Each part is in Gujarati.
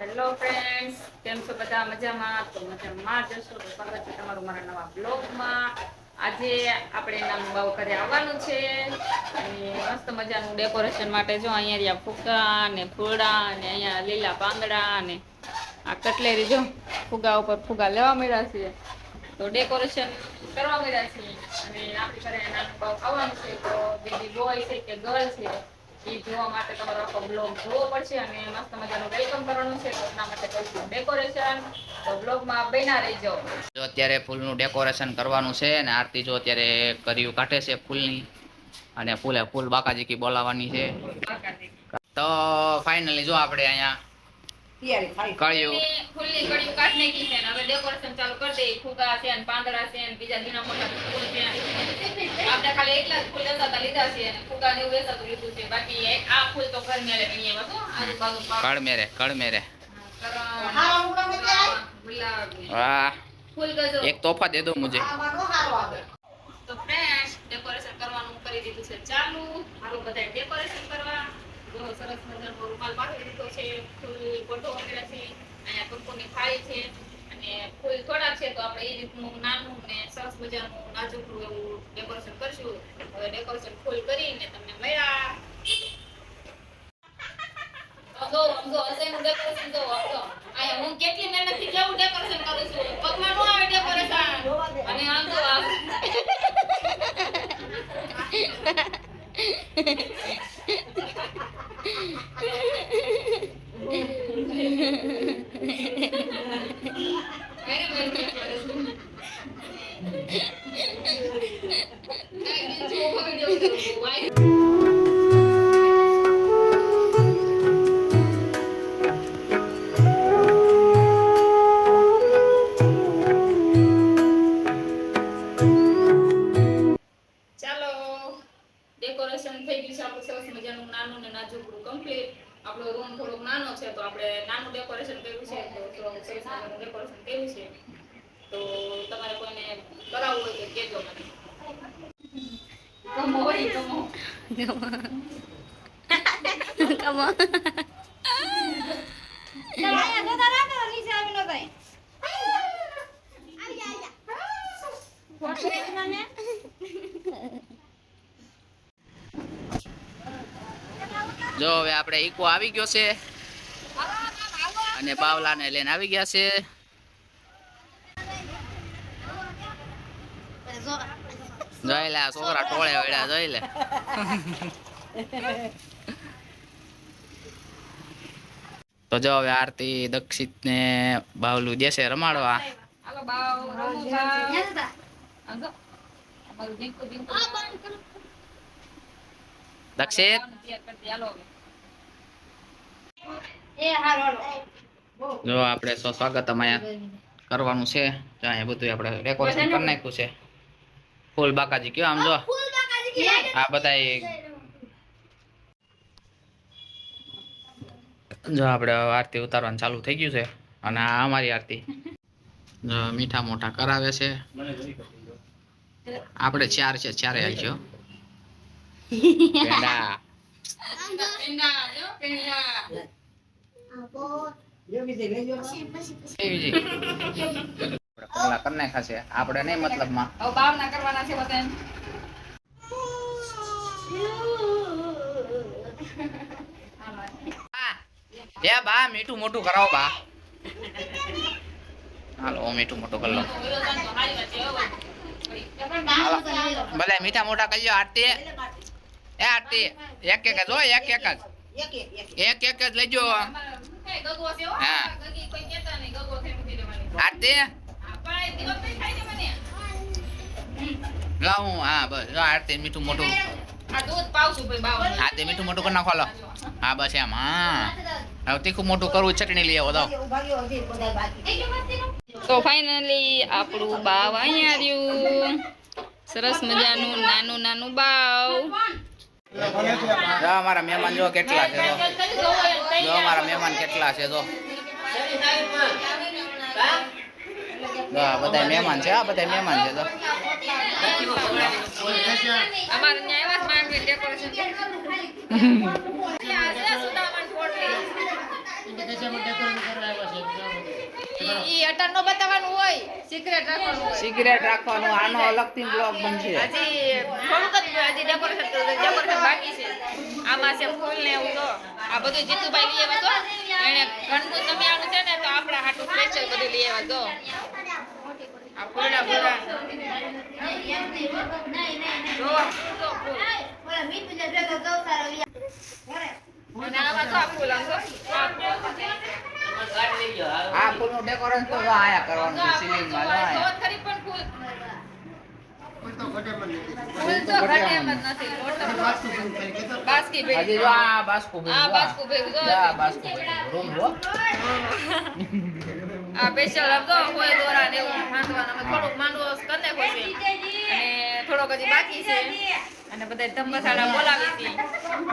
હેલો ફ્રેન્ડ્સ, કેમ છો બધા? મજામાં? તો મજામાં જશો તો સ્વાગત છે તમારું મારા નવા બ્લોગમાં. આજે આપણે નાનું બાવ ઘરે આવવાનું છે અને મસ્ત મજાનું ડેકોરેશન માટે જો અહીંયા ફુગ્ગા ને ફૂલડા અને અહીંયા લીલા પાંદડા અને આ કટલેરી જો ફુગા ઉપર ફુગા લેવા મળ્યા છે. તો ડેકોરેશન કરવા મળ્યા છે અને આપણી ઘરે નાનું બાવ આવવાનું છે. તો બેબી બોય છે કે ગર્લ છે એ જોવા માટે તમારો આખો બ્લોગ જોવો પડશે અને મસ્ત મજાનું વેલકમ કરવાનું છે. તો એના માટે કરીશું ડેકોરેશન. તો બ્લોગમાં બન્યા રહેજો. જો અત્યારે ફૂલનું ડેકોરેશન કરવાનું છે અને આરતી જો અત્યારે કર્યું કાઢે છે ફૂલની અને ફૂલ બાકાજી બોલાવવાની છે. તો ફાઇનલી જો આપણે અહીંયા કળિયું ફૂલની કળિયું કાઢ નાખી છે. હવે ડેકોરેશન ચાલુ કરી દઈએ. ફુગા છે અને પાંદડા છે અને બીજા દીના મોટા ફૂલ છે. આપણે ખાલી એટલા જ ફૂલ લેતા લીધા છે અને ફુગા ને એવું વેચાતું લીધું છે. બાકી આ ફૂલ તો ઘર મેળે ગણીએ બધું આજુબાજુ કળમેરે વાહ, એક તોહફા દે દો મુझे. તો ફ્રેન્ડ્સ, ડેકોરેશન કરવાનું કરી દીધું છે ચાલુ. હાલો બધા ડેકોરેશન કરવા. જો સરસ મજાનો રૂમાલ પાથરી દીધો છે. ફૂલ ગોઠવો કર્યા છે. અહીંયા કંકુની થાળી છે અને ફૂલ થોડા છે તો આપણે એ રીતનું નાનું ને સરસ મજાનું નાજુકડું એવું ડેકોરેશન કરશું. હવે ડેકોરેશન ફૂલ કરીને તમને મળ્યા. હું કેટલી મહેનતથી કેવું ડેકોરેશન કરું છું. પગમાં નો આવે ડેકોરેશન અને આમ તો ડેકોરેશન થઈ ગયું છે આપણું સરસ મજાનું નાનું ને નાજુકડું કમ્પ્લીટ. આપણો રૂમ થોડોક નાનો છે તો આપણે નાનું ડેકોરેશન કર્યું છે. તો સરસ મજાનું ડેકોરેશન કર્યું છે. તો તમારે કોઈને કરાવવું હોય તો કહેજો મને. કમો હોય કમો કમો જો હવે આપણે ઈકો આવી ગયો છે અને બાવલાને લઈને આવી ગયા છે. જોઈ લે છોકરા ટોળે વળ્યા, જોઈ લે. તો જો હવે આરતી દક્ષિત ને બાવલું દેશે રમાડવા. હાલો બાવ રમો દક્ષિત જો આપણે સ્વાગત અહીંયા કરવાનું છે. અહીંયા બધું આપણે ડેકોરેશન કરી નાખ્યું છે. ફૂલ બાકાજી કયો આમ જો આ બધા જો આપણે આરતી ઉતારવાનું ચાલુ થઈ ગયું છે અને આ અમારી આરતી જો મીઠા મોટા કરાવે છે. આપણે ચાર છે, ચારે આવજો. પેંડા કરને ખાશે આપણે નહીં મતલબમાં. બાવ ના કરવાના છે બધા. એ બા મીઠું મોટું કરાવો બા. હાલો મીઠું મોટું કરી લો. ભલે મીઠા મોટા કરી લો. આરતી એ આરતી એક એક જ હોય, એક જ લેજો. હા આરતી લાવું. હા બસ આરતી મીઠું મોટું. આરતી મીઠું મોટું કરી નાખો. લો હા બસ એમ. હા હવે તીખું મોટું કરવું, ચટણી લઈ આવો તો. તો ફાઇનલી આપણું બાવ અહીંયા આવ્યું. સરસ મજાનું નાનું નાનું બાવ. જો અમારા મહેમાન જો કેટલા છે. જો અમારા મહેમાન કેટલા છે. જો બધા મહેમાન છે. આ બધા મહેમાન છે. જો અમારે ન્યાય માં ડેકોરેશન ઈ અટાણ નો બતાવવાનું હોય, સિક્રેટ રાખવાનું હોય. સિગરેટ રાખવાનું, આનો અલગથી બ્લોગ બનશે. હજી થોડુંક જ હજી ડેકોરેશન બાકી છે. આમાં છે ફૂલ ને એવું તો આ બધું જીતુભાઈ લઈ આવ્યા તો એને ઘરનું જમ્યાનું છે ને તો આપણા હાટું સ્પેશિયલ બધું લઈ આવ્યા તો આ ફૂલડા ફૂલડા જો તો ફૂલ અને આમાં તો આ ફૂલ આમ તો આ ફૂલનું ડેકોરેશન તો આયા કરવાનું છે સીલિંગમાં. જો ખરી પણ ફૂલ ફૂલ તો ઘટે એમ જ નથી. બાસ્કી હજી ભેગી જો આ બાસ્કો આ બાસ્કો ભેગું જો. આ બાસ્કો રૂમ હો. આ સ્પેશિયલ આપતો હોય દોરા ને એવું માંડવાનું અમે થોડુંક માંડવો કરી નાખ્યો છે અને થોડોક હજી બાકી છે અને બધા ધમબસાડા બોલાવી હતી.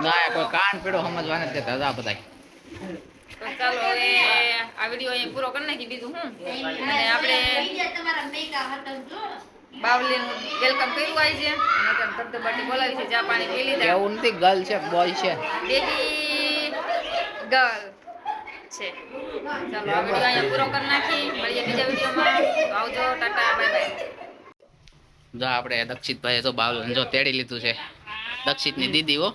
ના કોઈ કાન પીડો સમજવાને જ દેતા હતા બધા. તો ચાલો હવે આ વિડીયો અહીંયા પૂરો કરી નાખી બીજું હું અને આપણે બાવલીનું વેલકમ કર્યું હોય છે અને ત્યાં ધબધબાટી બોલાવી છે ચા પાણી પી લીધા. એવું નથી, ગર્લ છે બોય છે. બેબી ગર્લ છે. ચાલો આ વિડીયો અહીંયા પૂરો કરી નાખી. મળીએ બીજા વિડીયોમાં. તો આવજો, ટાટા, બાય બાય. જો આપણે દક્ષિતભાઈ તો બાવલ જો તેડી લીધું છે. દક્ષિતની દીદી હો.